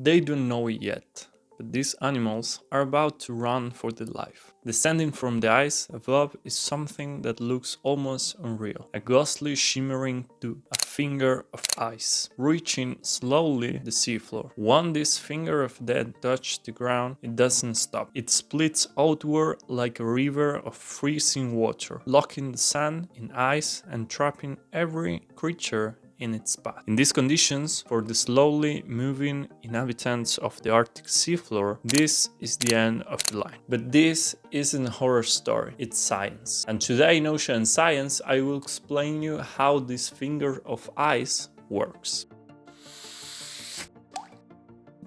They don't know it yet, but these animals are about to run for their life. Descending from the ice above is something that looks almost unreal. A ghostly shimmering tube, a finger of ice, reaching slowly the seafloor. Once this finger of death touches the ground, it doesn't stop. It splits outward like a river of freezing water, locking the sand in ice and trapping every creature in its path. In these conditions, for the slowly moving inhabitants of the Arctic seafloor, this is the end of the line. But this isn't a horror story, it's science. And today in Ocean Science, I will explain you how this finger of ice works.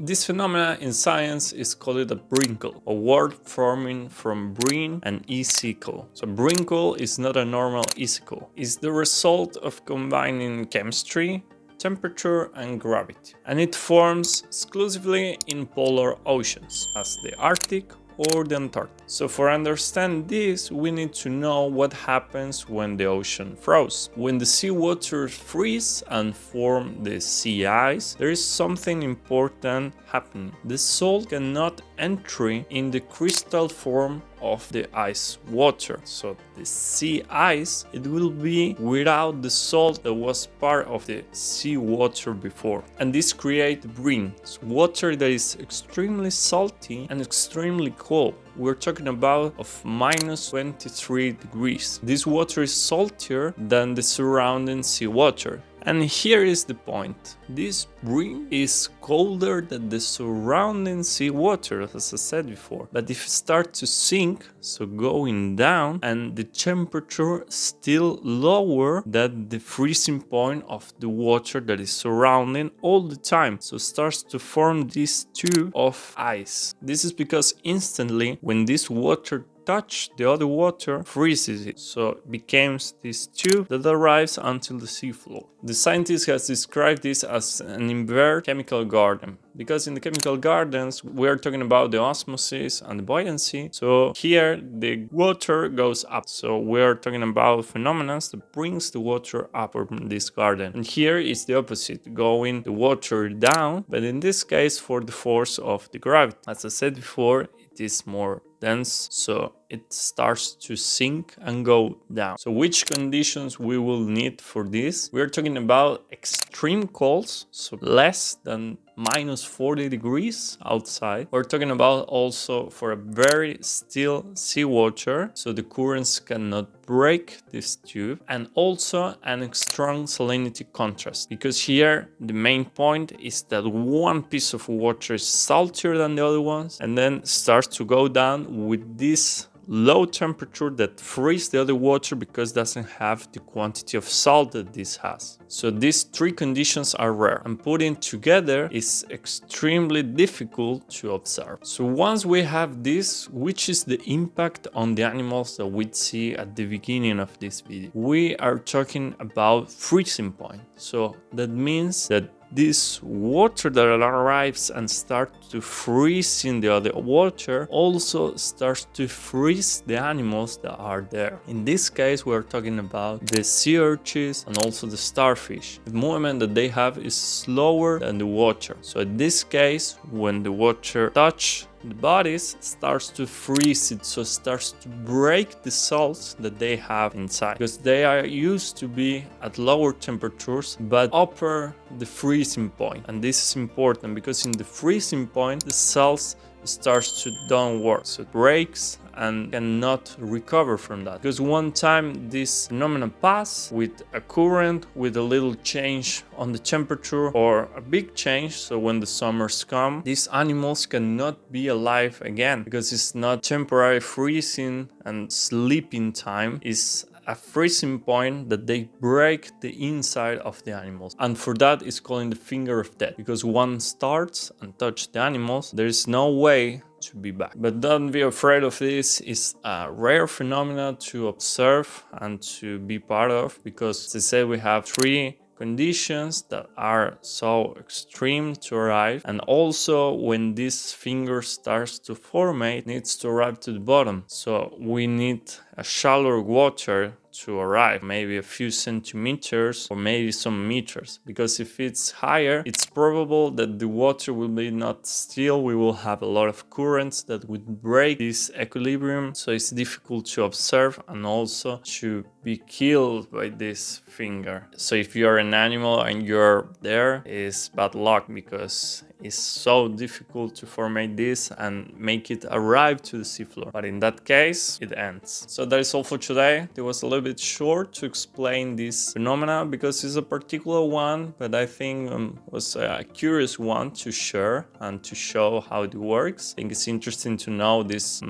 This phenomena in science is called a brinicle, a word forming from brine and icicle. So brinicle is not a normal icicle. It's the result of combining chemistry, temperature and gravity. And it forms exclusively in polar oceans, as the Arctic or the Antarctic. So for understand this, we need to know what happens when the ocean froze. When the seawater freeze and form the sea ice, there is something important happening. The salt cannot enter in the crystal form of the ice water. So the sea ice, it will be without the salt that was part of the sea water before. And this creates brine, water that is extremely salty and extremely cold. We're talking about of minus 23 degrees. This water is saltier than the surrounding seawater. And here is the point. This brine is colder than the surrounding seawater, as I said before. But if it starts to sink, so going down, and the temperature still lower than the freezing point of the water that is surrounding all the time. So starts to form this tube of ice. This is because instantly when this water touch the other water, freezes it, so it becomes this tube that arrives until the seafloor. The scientist has described this as an inverted chemical garden, because in the chemical gardens we are talking about the osmosis and the buoyancy. So here the water goes up, so we are talking about phenomena that brings the water up from this garden. And here is the opposite, going the water down, but in this case for the force of the gravity. As I said before, it is more dense, so it starts to sink and go down. So which conditions we will need for this? We're talking about extreme colds, so less than minus 40 degrees outside. We're talking about also for a very still seawater, so the currents cannot break this tube, and also an strong salinity contrast, because here the main point is that one piece of water is saltier than the other ones and then starts to go down with this low temperature that freezes the other water because it doesn't have the quantity of salt that this has. So these three conditions are rare, and putting together is extremely difficult to observe. So once we have this, which is the impact on the animals that we see at the beginning of this video? We are talking about freezing point. So that means that this water that arrives and starts to freeze in the other water also starts to freeze the animals that are there. In this case, we are talking about the sea urchins and also the starfish. The movement that they have is slower than the water. So in this case, when the water touches the bodies, starts to freeze it, so starts to break the salts that they have inside, because they are used to be at lower temperatures but upper the freezing point. And this is important because in the freezing point the salts starts to don't work, so it breaks and cannot recover from that. Because one time this phenomenon pass with a current, with a little change on the temperature or a big change, so when the summers come, these animals cannot be alive again, because it's not temporary freezing and sleeping time, is a freezing point that they break the inside of the animals. And for that is called the finger of death, because one starts and touch the animals, there is no way to be back. But don't be afraid of this. It's a rare phenomena to observe and to be part of, because as I said, we have three conditions that are so extreme to arrive, and also when this finger starts to formate, it needs to arrive to the bottom, so we need a shallower water to arrive, maybe a few centimeters or maybe some meters, because if it's higher, it's probable that the water will be not still. We will have a lot of currents that would break this equilibrium, so it's difficult to observe and also to be killed by this finger. So if you're an animal and you're there, it's bad luck, because it's so difficult to formate this and make it arrive to the seafloor. But in that case, it ends. So that is all for today. It was a little bit short to explain this phenomena because it's a particular one, but I think was a curious one to share and to show how it works. I think it's interesting to know these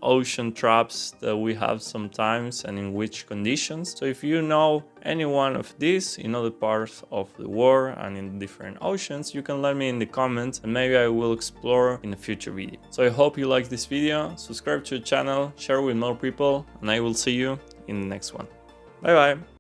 ocean traps that we have sometimes and in which conditions. So if you know any one of these in other parts of the world and in different oceans, you can let me in the comments and maybe I will explore in a future video. So I hope you like this video, subscribe to the channel, share with more people, and I will see you in the next one. Bye bye!